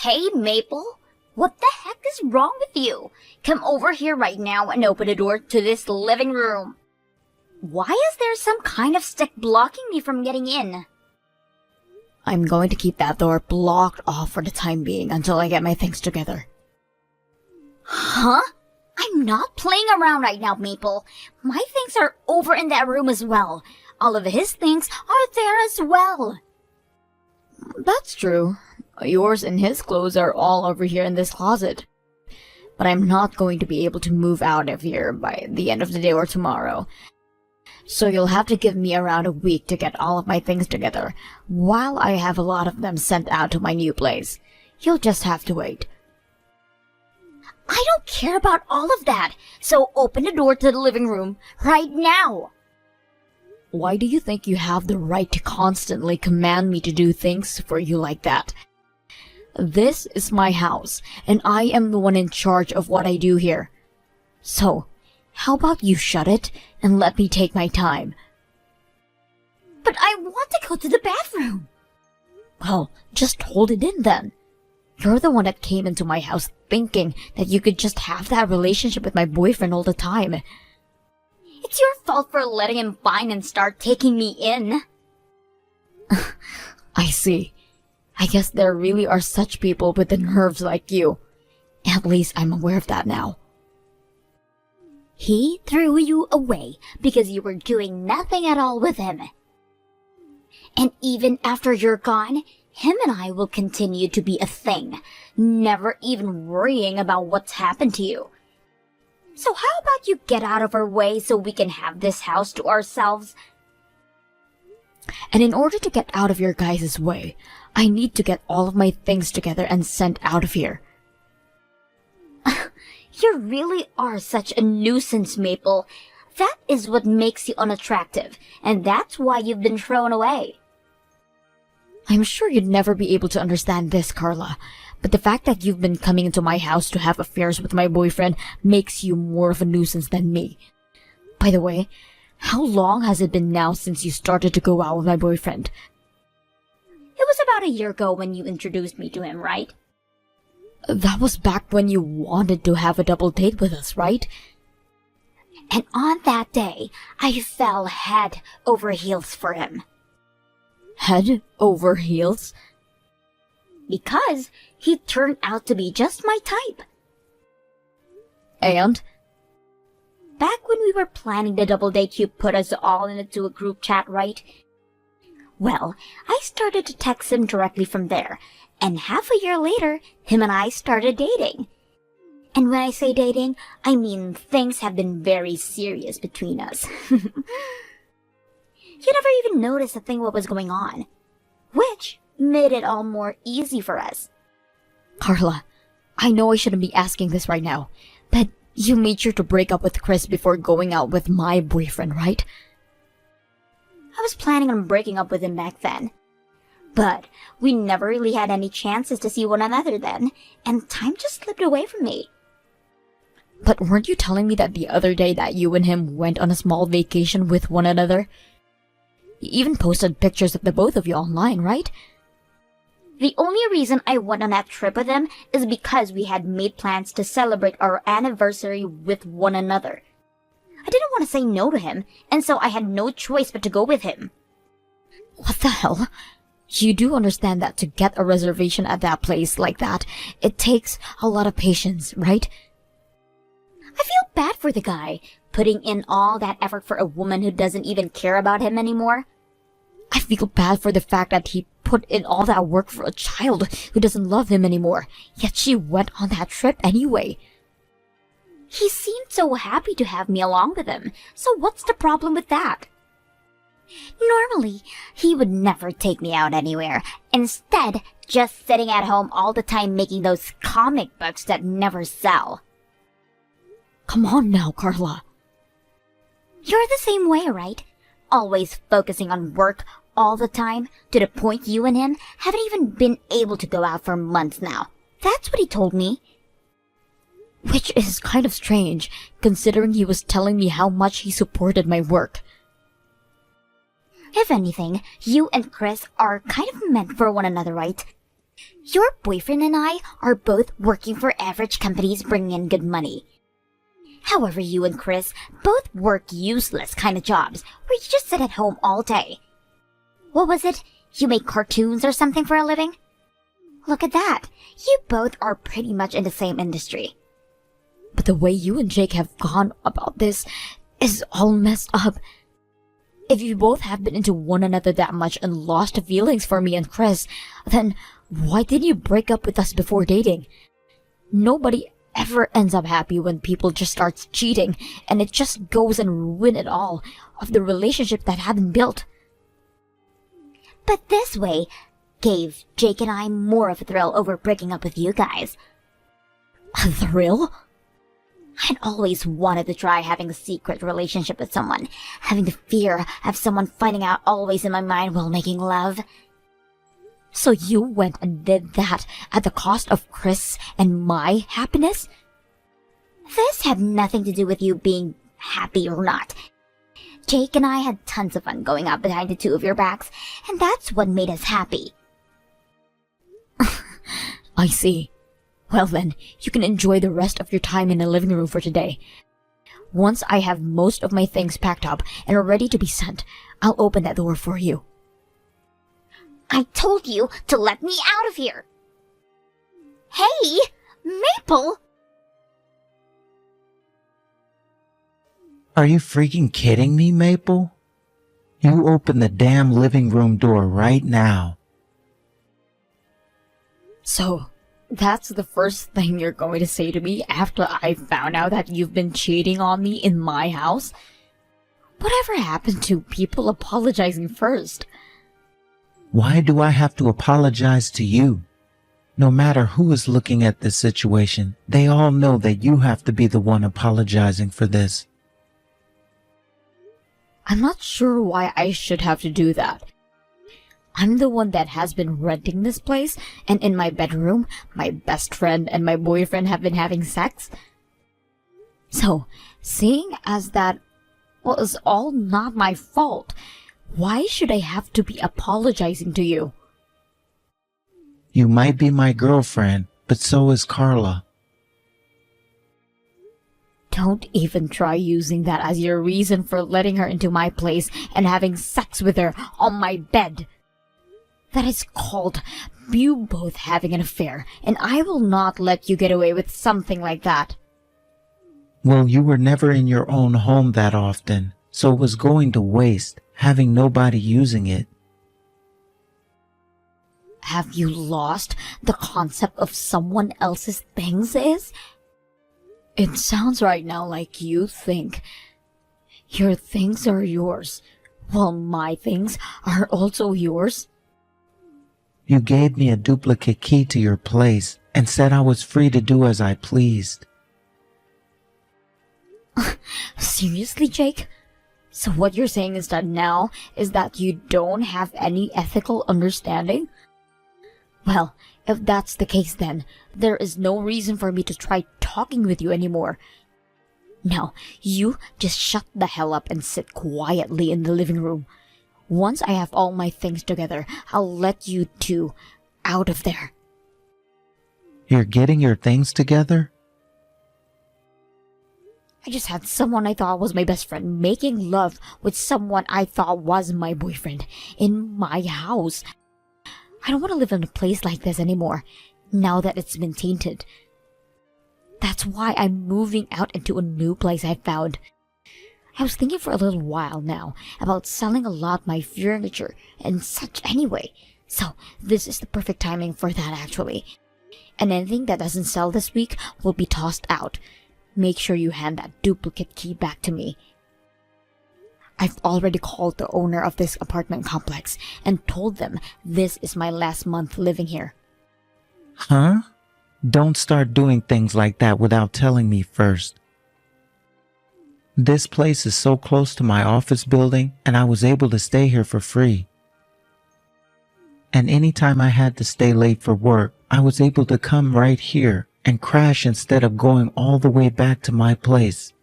Hey, Maple, what the heck is wrong with you? Come over here right now and open the door to this living room. Why is there some kind of stick blocking me from getting in? I'm going to keep that door blocked off for the time being until I get my things together. Huh? I'm not playing around right now, Maple. My things are over in that room as well. All of his things are there as well. That's true. Yours and his clothes are all over here in this closet. But I'm not going to be able to move out of here by the end of the day or tomorrow. So you'll have to give me around a week to get all of my things together, while I have a lot of them sent out to my new place. You'll just have to wait. I don't care about all of that, so open the door to the living room right now. Why do you think you have the right to constantly command me to do things for you like that? This is my house, and I am the one in charge of what I do here. So, how about you shut it and let me take my time? But I want to go to the bathroom. Well, just hold it in then. You're the one that came into my house thinking that you could just have that relationship with my boyfriend all the time. It's your fault for letting him find and start taking me in. I see. I guess there really are such people with the nerves like you. At least I'm aware of that now. He threw you away because you were doing nothing at all with him. And even after you're gone, him and I will continue to be a thing, never even worrying about what's happened to you. So how about you get out of our way so we can have this house to ourselves? And in order to get out of your guys' way, I need to get all of my things together and sent out of here. You really are such a nuisance, Maple. That is what makes you unattractive, and that's why you've been thrown away. I'm sure you'd never be able to understand this, Carla, but the fact that you've been coming into my house to have affairs with my boyfriend makes you more of a nuisance than me. By the way, how long has it been now since you started to go out with my boyfriend? It was about a year ago when you introduced me to him, right? That was back when you wanted to have a double date with us, right? And on that day, I fell head over heels for him. Head over heels? Because he turned out to be just my type. And? Back when we were planning the double date, you put us all into a group chat, right? Well, I started to text him directly from there, and half a year later, him and I started dating. And when I say dating, I mean things have been very serious between us. You never even noticed a thing what was going on, which made it all more easy for us. Carla, I know I shouldn't be asking this right now, but you made sure to break up with Chris before going out with my boyfriend, right? I was planning on breaking up with him back then. But we never really had any chances to see one another then, and time just slipped away from me. But weren't you telling me that the other day that you and him went on a small vacation with one another? You even posted pictures of the both of you online, right? The only reason I went on that trip with him is because we had made plans to celebrate our anniversary with one another. I didn't want to say no to him, and so I had no choice but to go with him. What the hell? You do understand that to get a reservation at that place like that, it takes a lot of patience, right? I feel bad for the guy, putting in all that effort for a woman who doesn't even care about him anymore. I feel bad for the fact that he put in all that work for a child who doesn't love him anymore, yet she went on that trip anyway. He seemed so happy to have me along with him, so what's the problem with that? Normally, he would never take me out anywhere, instead just sitting at home all the time making those comic books that never sell. Come on now, Carla. You're the same way, right? Always focusing on work all the time, to the point you and him haven't even been able to go out for months now. That's what he told me. Which is kind of strange, considering he was telling me how much he supported my work. If anything, you and Chris are kind of meant for one another, right? Your boyfriend and I are both working for average companies bringing in good money. However, you and Chris both work useless kind of jobs where you just sit at home all day. What was it? You make cartoons or something for a living? Look at that. You both are pretty much in the same industry. But the way you and Jake have gone about this is all messed up. If you both have been into one another that much and lost feelings for me and Chris, then why didn't you break up with us before dating? Nobody ever ends up happy when people just start cheating, and it just goes and ruin it all of the relationship that had been built. But this way gave Jake and I more of a thrill over breaking up with you guys. A thrill? I'd always wanted to try having a secret relationship with someone, having the fear of someone finding out always in my mind while making love. So you went and did that at the cost of Chris and my happiness? This had nothing to do with you being happy or not. Jake and I had tons of fun going out behind the two of your backs, and that's what made us happy. I see. Well then, you can enjoy the rest of your time in the living room for today. Once I have most of my things packed up and are ready to be sent, I'll open that door for you. I told you to let me out of here! Hey! Maple! Are you freaking kidding me, Maple? You open the damn living room door right now. So, that's the first thing you're going to say to me after I found out that you've been cheating on me in my house? Whatever happened to people apologizing first? Why do I have to apologize to you? No matter who is looking at this situation, they all know that you have to be the one apologizing for this. I'm not sure why I should have to do that. I'm the one that has been renting this place, and in my bedroom, my best friend and my boyfriend have been having sex. So, seeing as that was all not my fault, why should I have to be apologizing to you? You might be my girlfriend, but so is Carla. Don't even try using that as your reason for letting her into my place and having sex with her on my bed. That is called you both having an affair, and I will not let you get away with something like that. Well, you were never in your own home that often, so it was going to waste, having nobody using it. Have you lost the concept of someone else's things is? It sounds right now like you think your things are yours, while my things are also yours. You gave me a duplicate key to your place and said I was free to do as I pleased. Seriously, Jake? So what you're saying is that now is that you don't have any ethical understanding? Well, if that's the case then, there is no reason for me to try talking with you anymore. Now, you just shut the hell up and sit quietly in the living room. Once I have all my things together, I'll let you two out of there. You're getting your things together? I just had someone I thought was my best friend making love with someone I thought was my boyfriend in my house. I don't want to live in a place like this anymore, now that it's been tainted. That's why I'm moving out into a new place I found. I was thinking for a little while now about selling a lot of my furniture and such anyway, so this is the perfect timing for that actually. And anything that doesn't sell this week will be tossed out. Make sure you hand that duplicate key back to me. I've already called the owner of this apartment complex and told them this is my last month living here. Huh? Don't start doing things like that without telling me first. This place is so close to my office building, and I was able to stay here for free. And anytime I had to stay late for work, I was able to come right here and crash instead of going all the way back to my place.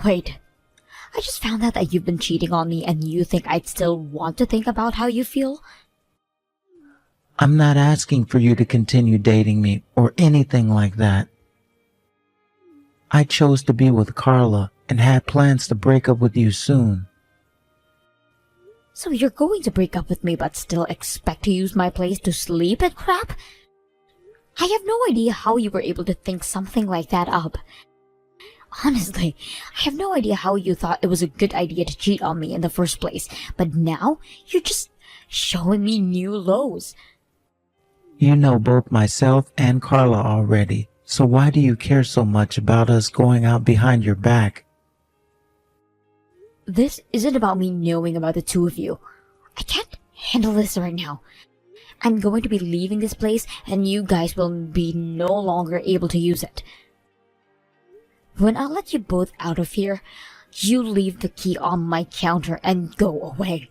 Wait, I just found out that you've been cheating on me and you think I'd still want to think about how you feel? I'm not asking for you to continue dating me or anything like that. I chose to be with Carla and had plans to break up with you soon. So you're going to break up with me but still expect to use my place to sleep and crap? I have no idea how you were able to think something like that up. Honestly, I have no idea how you thought it was a good idea to cheat on me in the first place, but now you're just showing me new lows. You know both myself and Carla already, so why do you care so much about us going out behind your back? This isn't about me knowing about the two of you. I can't handle this right now. I'm going to be leaving this place and you guys will be no longer able to use it. When I let you both out of here, you leave the key on my counter and go away.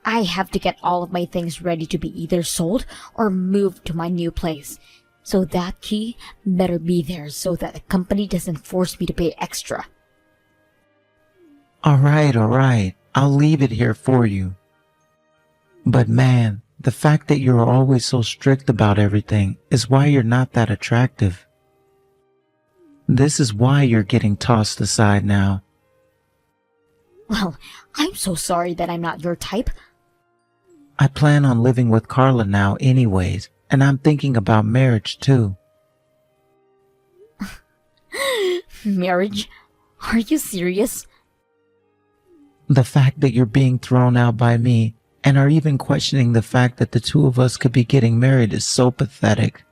I have to get all of my things ready to be either sold or moved to my new place. So that key better be there so that the company doesn't force me to pay extra. Alright, I'll leave it here for you. But man, the fact that you're always so strict about everything is why you're not that attractive. This is why you're getting tossed aside now. Well, I'm so sorry that I'm not your type. I plan on living with Carla now anyways, and I'm thinking about marriage too. Marriage? Are you serious? The fact that you're being thrown out by me and are even questioning the fact that the two of us could be getting married is so pathetic.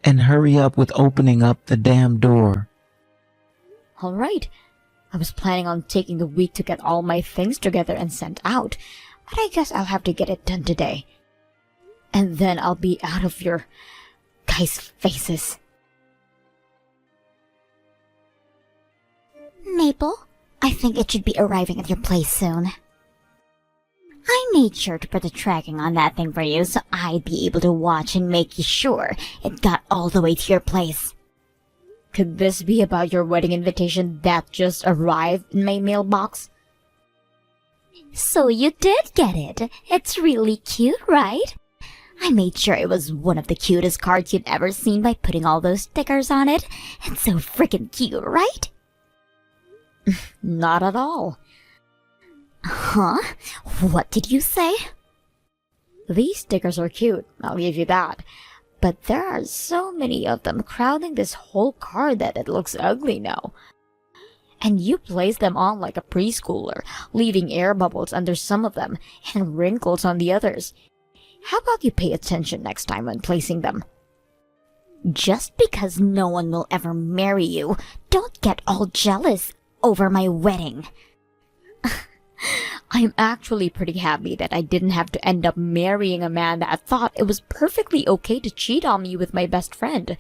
And hurry up with opening up the damn door. Alright. I was planning on taking the week to get all my things together and sent out, but I guess I'll have to get it done today. And then I'll be out of your guys' faces. Maple, I think it should be arriving at your place soon. I made sure to put the tracking on that thing for you so I'd be able to watch and make sure it got all the way to your place. Could this be about your wedding invitation that just arrived in my mailbox? So you did get it. It's really cute, right? I made sure it was one of the cutest cards you'd ever seen by putting all those stickers on it. It's so freaking cute, right? Not at all. Huh? What did you say? These stickers are cute, I'll give you that. But there are so many of them crowding this whole card that it looks ugly now. And you place them on like a preschooler, leaving air bubbles under some of them and wrinkles on the others. How about you pay attention next time when placing them? Just because no one will ever marry you, don't get all jealous over my wedding. I'm actually pretty happy that I didn't have to end up marrying a man that thought it was perfectly okay to cheat on me with my best friend.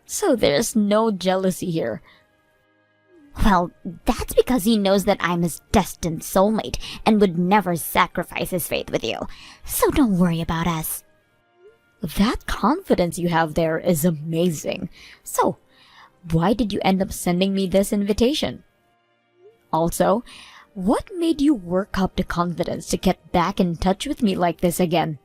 So there's no jealousy here. Well, that's because he knows that I'm his destined soulmate and would never sacrifice his faith with you. So don't worry about us. That confidence you have there is amazing. So, why did you end up sending me this invitation? Also, what made you work up the confidence to get back in touch with me like this again?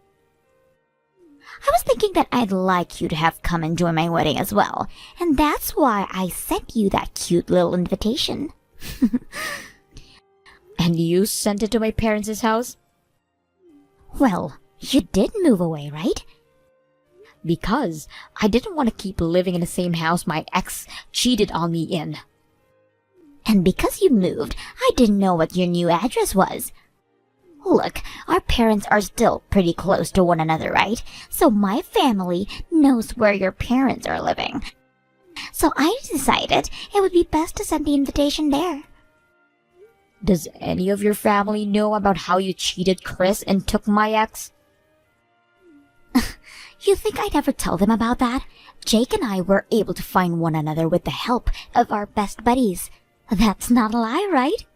I was thinking that I'd like you to have come and join my wedding as well, and that's why I sent you that cute little invitation. And you sent it to my parents' house? Well, you did move away, right? Because I didn't want to keep living in the same house my ex cheated on me in. And because you moved, I didn't know what your new address was. Look, our parents are still pretty close to one another, right? So my family knows where your parents are living. So I decided it would be best to send the invitation there. Does any of your family know about how you cheated Chris and took my ex? You think I'd ever tell them about that? Jake and I were able to find one another with the help of our best buddies. That's not a lie, right?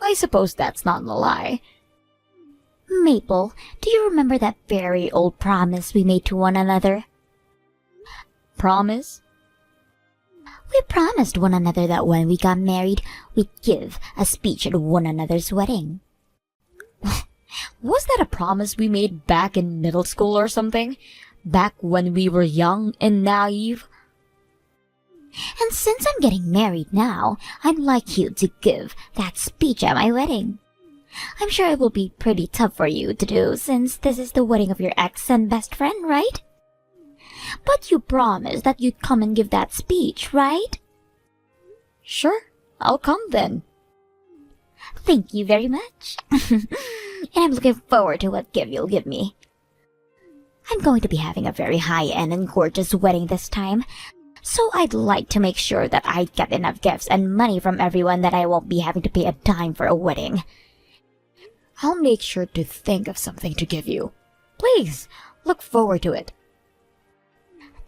I suppose that's not a lie. Maple, do you remember that very old promise we made to one another? Promise? We promised one another that when we got married, we'd give a speech at one another's wedding. Was that a promise we made back in middle school or something? Back when we were young and naive? And since I'm getting married now, I'd like you to give that speech at my wedding. I'm sure it will be pretty tough for you to do since this is the wedding of your ex and best friend, right? But you promised that you'd come and give that speech, right? Sure, I'll come then. Thank you very much. And I'm looking forward to what gift you'll give me. I'm going to be having a very high-end and gorgeous wedding this time, so I'd like to make sure that I get enough gifts and money from everyone that I won't be having to pay a dime for a wedding. I'll make sure to think of something to give you. Please, look forward to it.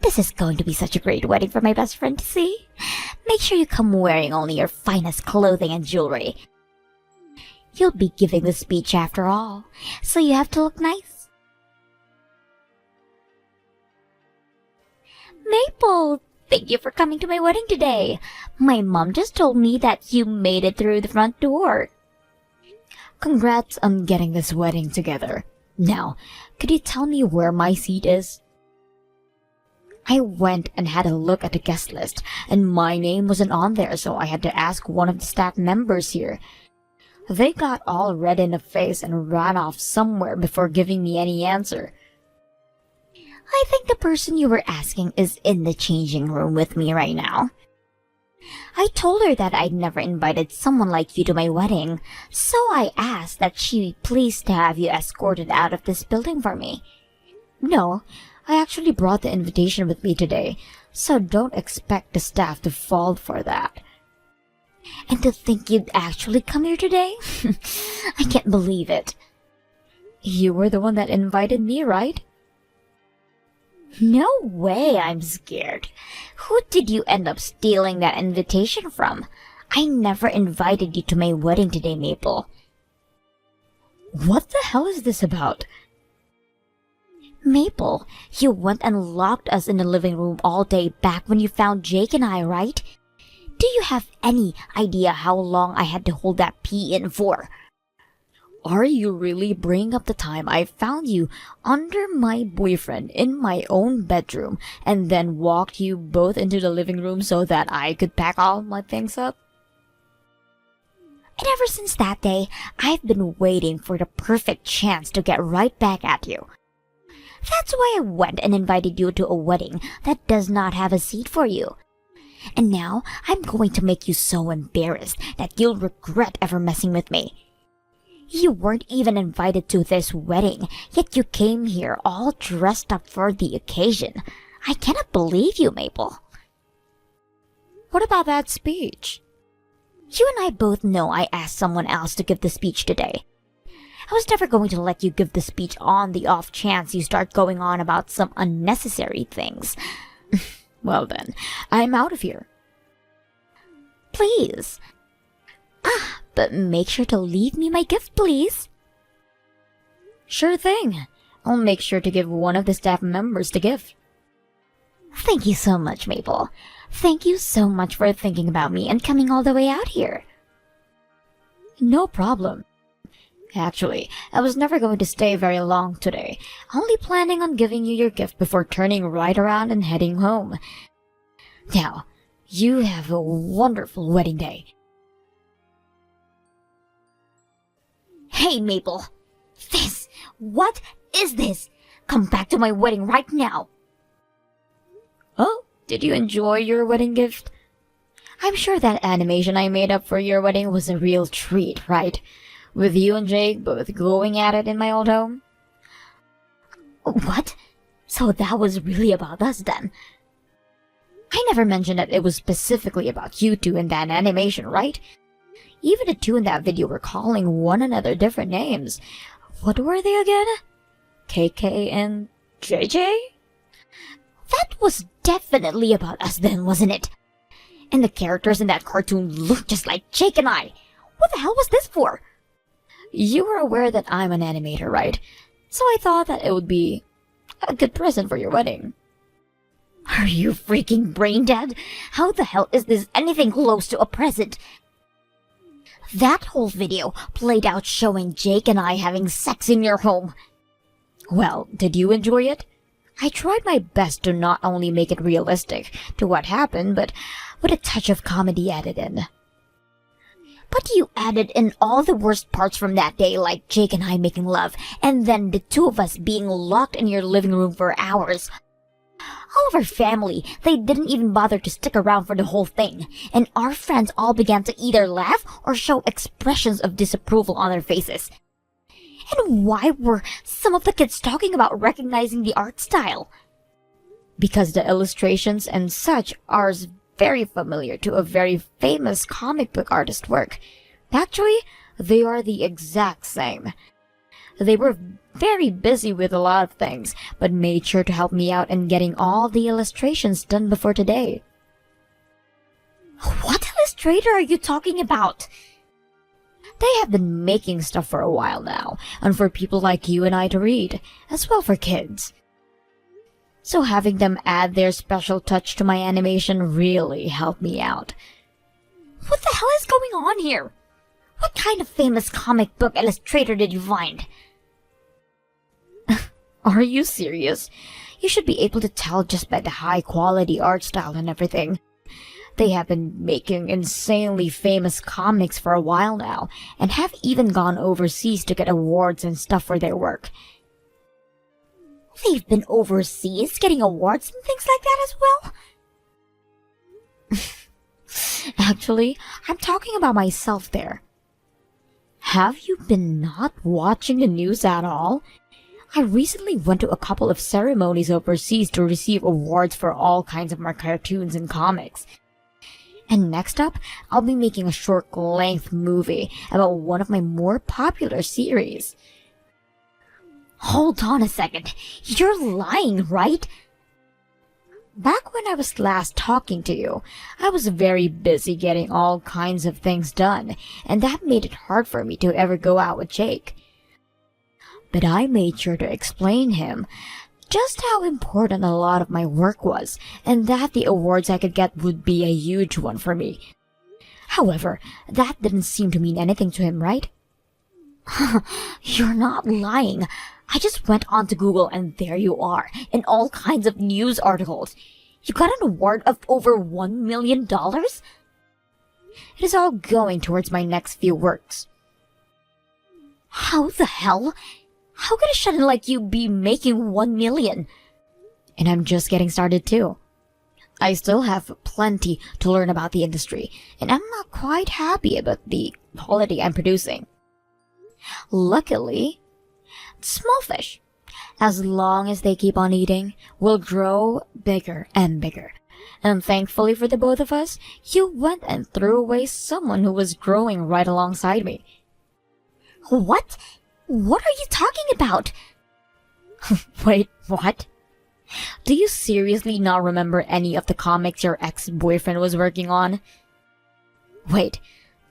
This is going to be such a great wedding for my best friend to see. Make sure you come wearing only your finest clothing and jewelry. You'll be giving the speech after all, so you have to look nice. Maple, thank you for coming to my wedding today. My mom just told me that you made it through the front door. Congrats on getting this wedding together. Now, could you tell me where my seat is? I went and had a look at the guest list, and my name wasn't on there, so I had to ask one of the staff members here. They got all red in the face and ran off somewhere before giving me any answer. I think the person you were asking is in the changing room with me right now. I told her that I'd never invited someone like you to my wedding, so I asked that she be pleased to have you escorted out of this building for me. No, I actually brought the invitation with me today, so don't expect the staff to fall for that. And to think you'd actually come here today? I can't believe it. You were the one that invited me, right? No way, I'm scared. Who did you end up stealing that invitation from? I never invited you to my wedding today, Maple. What the hell is this about? Maple, you went and locked us in the living room all day back when you found Jake and I, right? Do you have any idea how long I had to hold that pee in for? Are you really bringing up the time I found you under my boyfriend in my own bedroom and then walked you both into the living room so that I could pack all my things up? And ever since that day, I've been waiting for the perfect chance to get right back at you. That's why I went and invited you to a wedding that does not have a seat for you. And now I'm going to make you so embarrassed that you'll regret ever messing with me. You weren't even invited to this wedding, yet you came here all dressed up for the occasion. I cannot believe you, Maple. What about that speech? You and I both know I asked someone else to give the speech today. I was never going to let you give the speech on the off chance you start going on about some unnecessary things. Well then, I'm out of here. Please. But make sure to leave me my gift, please. Sure thing. I'll make sure to give one of the staff members the gift. Thank you so much, Maple. Thank you so much for thinking about me and coming all the way out here. No problem. Actually, I was never going to stay very long today, only planning on giving you your gift before turning right around and heading home. Now, you have a wonderful wedding day. Hey, Maple! What is this? Come back to my wedding right now! Oh, did you enjoy your wedding gift? I'm sure that animation I made up for your wedding was a real treat, right? With you and Jake both going at it in my old home? What? So that was really about us then? I never mentioned that it was specifically about you two in that animation, right? Even the two in that video were calling one another different names. What were they again? KK and JJ? That was definitely about us then, wasn't it? And the characters in that cartoon looked just like Jake and I. What the hell was this for? You were aware that I'm an animator, right? So I thought that it would be a good present for your wedding. Are you freaking brain dead? How the hell is this anything close to a present? That whole video played out showing Jake and I having sex in your home. Well, did you enjoy it? I tried my best to not only make it realistic to what happened, but with a touch of comedy added in. But you added in all the worst parts from that day, like Jake and I making love, and then the two of us being locked in your living room for hours. All of our family, they didn't even bother to stick around for the whole thing, and our friends all began to either laugh or show expressions of disapproval on their faces. And why were some of the kids talking about recognizing the art style? Because the illustrations and such are very familiar to a very famous comic book artist work. Actually, they are the exact same. They were very busy with a lot of things, but made sure to help me out in getting all the illustrations done before today. What illustrator are you talking about? They have been making stuff for a while now, and for people like you and I to read, as well for kids. So having them add their special touch to my animation really helped me out. What the hell is going on here? What kind of famous comic book illustrator did you find? Are you serious? You should be able to tell just by the high quality art style and everything. They have been making insanely famous comics for a while now, and have even gone overseas to get awards and stuff for their work. They've been overseas getting awards and things like that as well? Actually, I'm talking about myself there. Have you been not watching the news at all? I recently went to a couple of ceremonies overseas to receive awards for all kinds of my cartoons and comics. And next up, I'll be making a short-length movie about one of my more popular series. Hold on a second. You're lying, right? Back when I was last talking to you, I was very busy getting all kinds of things done, and that made it hard for me to ever go out with Jake. But I made sure to explain him just how important a lot of my work was, and that the awards I could get would be a huge one for me. However, that didn't seem to mean anything to him, right? You're not lying. I just went onto Google and there you are, in all kinds of news articles. You got an award of over $1 million? It is all going towards my next few works. How the hell? How could a shut-in like you be making $1 million? And I'm just getting started too. I still have plenty to learn about the industry, and I'm not quite happy about the quality I'm producing. Luckily, small fish, as long as they keep on eating, will grow bigger and bigger. And thankfully for the both of us, you went and threw away someone who was growing right alongside me. What? What are you talking about? Wait, what? Do you seriously not remember any of the comics your ex-boyfriend was working on? Wait,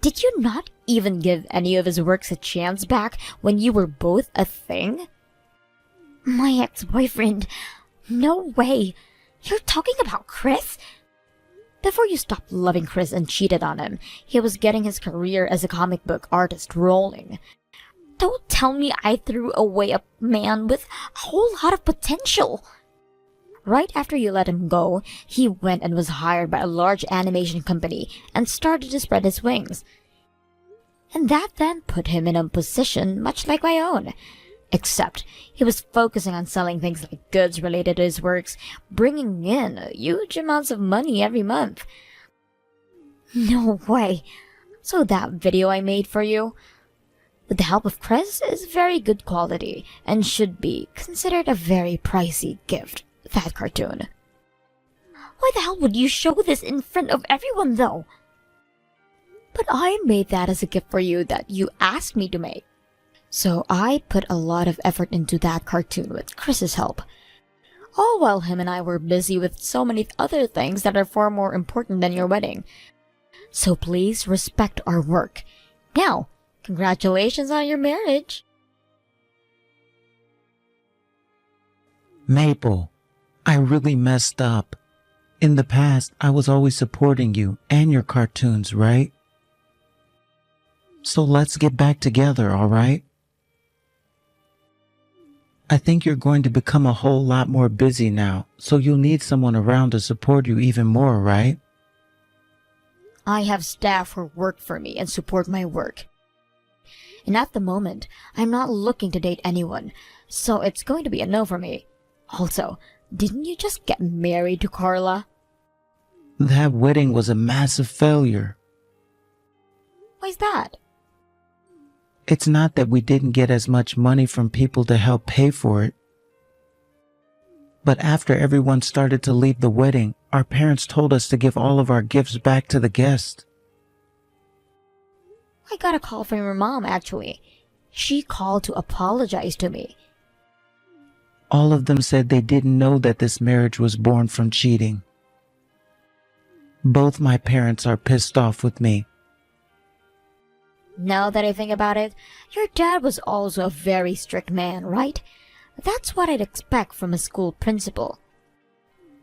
did you not even give any of his works a chance back when you were both a thing? My ex-boyfriend? No way. You're talking about Chris? Before you stopped loving Chris and cheated on him, he was getting his career as a comic book artist rolling. Don't tell me I threw away a man with a whole lot of potential. Right after you let him go, he went and was hired by a large animation company and started to spread his wings. And that then put him in a position much like my own. Except he was focusing on selling things like goods related to his works, bringing in huge amounts of money every month. No way. So that video I made for you, with the help of Chris, is very good quality and should be considered a very pricey gift, that cartoon. Why the hell would you show this in front of everyone though? But I made that as a gift for you that you asked me to make. So I put a lot of effort into that cartoon with Chris's help. All while him and I were busy with so many other things that are far more important than your wedding. So please respect our work. Now, congratulations on your marriage. Maple, I really messed up. In the past, I was always supporting you and your cartoons, right? So let's get back together, all right? I think you're going to become a whole lot more busy now, so you'll need someone around to support you even more, right? I have staff who work for me and support my work. And at the moment, I'm not looking to date anyone, so it's going to be a no for me. Also, didn't you just get married to Carla? That wedding was a massive failure. Why's that? It's not that we didn't get as much money from people to help pay for it. But after everyone started to leave the wedding, our parents told us to give all of our gifts back to the guests. I got a call from your mom, actually. She called to apologize to me. All of them said they didn't know that this marriage was born from cheating. Both my parents are pissed off with me. Now that I think about it, your dad was also a very strict man, right? That's what I'd expect from a school principal.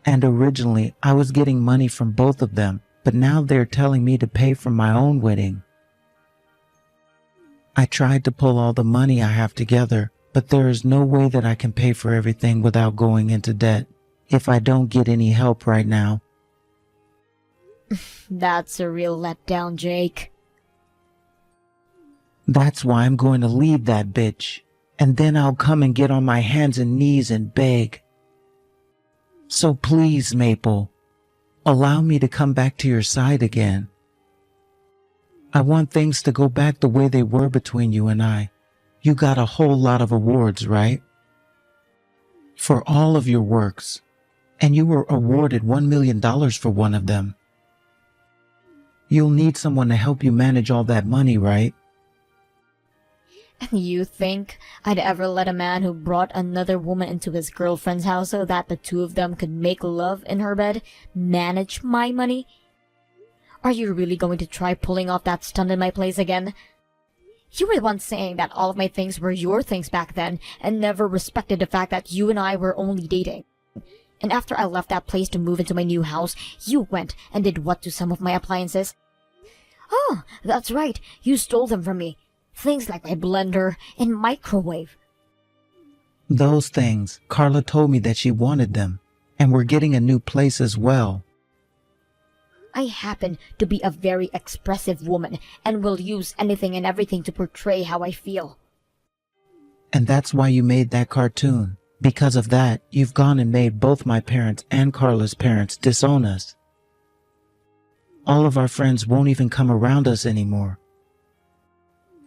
And originally, I was getting money from both of them, but now they're telling me to pay for my own wedding. I tried to pull all the money I have together, but there is no way that I can pay for everything without going into debt if I don't get any help right now. That's a real letdown, Jake. That's why I'm going to leave that bitch, and then I'll come and get on my hands and knees and beg. So please, Maple, allow me to come back to your side again. I want things to go back the way they were between you and I. You got a whole lot of awards, right? For all of your works, and you were awarded $1 million for one of them. You'll need someone to help you manage all that money, right? And you think I'd ever let a man who brought another woman into his girlfriend's house so that the two of them could make love in her bed manage my money? Are you really going to try pulling off that stunt in my place again? You were the one saying that all of my things were your things back then and never respected the fact that you and I were only dating. And after I left that place to move into my new house, you went and did what to some of my appliances? Oh, that's right, you stole them from me. Things like my blender and microwave. Those things, Carla told me that she wanted them, and we're getting a new place as well. I happen to be a very expressive woman and will use anything and everything to portray how I feel. And that's why you made that cartoon. Because of that, you've gone and made both my parents and Carla's parents disown us. All of our friends won't even come around us anymore.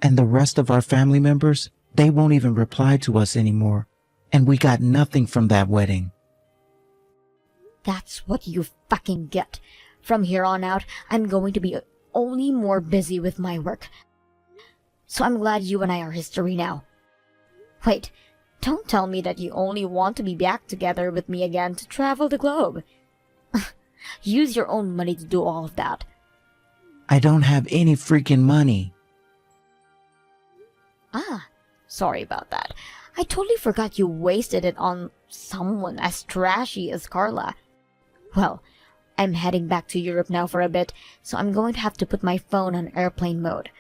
And the rest of our family members, they won't even reply to us anymore. And we got nothing from that wedding. That's what you fucking get. From here on out, I'm going to be only more busy with my work. So I'm glad you and I are history now. Wait, don't tell me that you only want to be back together with me again to travel the globe. Use your own money to do all of that. I don't have any freaking money. Ah, sorry about that. I totally forgot you wasted it on someone as trashy as Carla. Well, I'm heading back to Europe now for a bit, so I'm going to have to put my phone on airplane mode.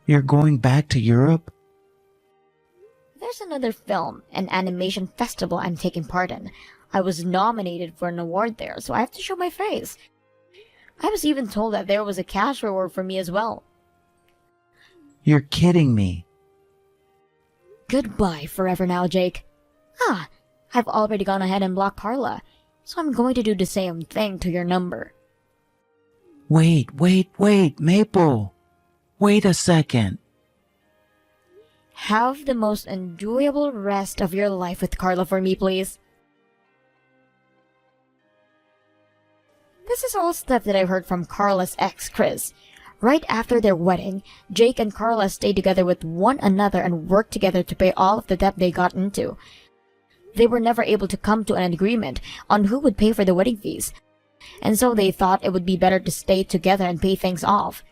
You're going back to Europe? There's another film and animation festival I'm taking part in. I was nominated for an award there, so I have to show my face. I was even told that there was a cash reward for me as well. You're kidding me. Goodbye forever now, Jake. Ah, I've already gone ahead and blocked Carla, so I'm going to do the same thing to your number. Wait, Maple. Wait a second. Have the most enjoyable rest of your life with Carla for me, please. This is all stuff that I've heard from Carla's ex, Chris. Right after their wedding, Jake and Carla stayed together with one another and worked together to pay all of the debt they got into. They were never able to come to an agreement on who would pay for the wedding fees, and so they thought it would be better to stay together and pay things off.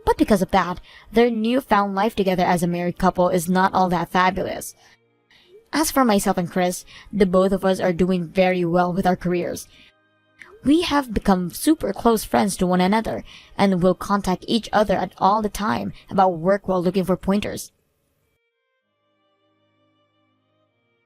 But because of that, their newfound life together as a married couple is not all that fabulous. As for myself and Chris, the both of us are doing very well with our careers. We have become super close friends to one another, and will contact each other at all the time about work while looking for pointers.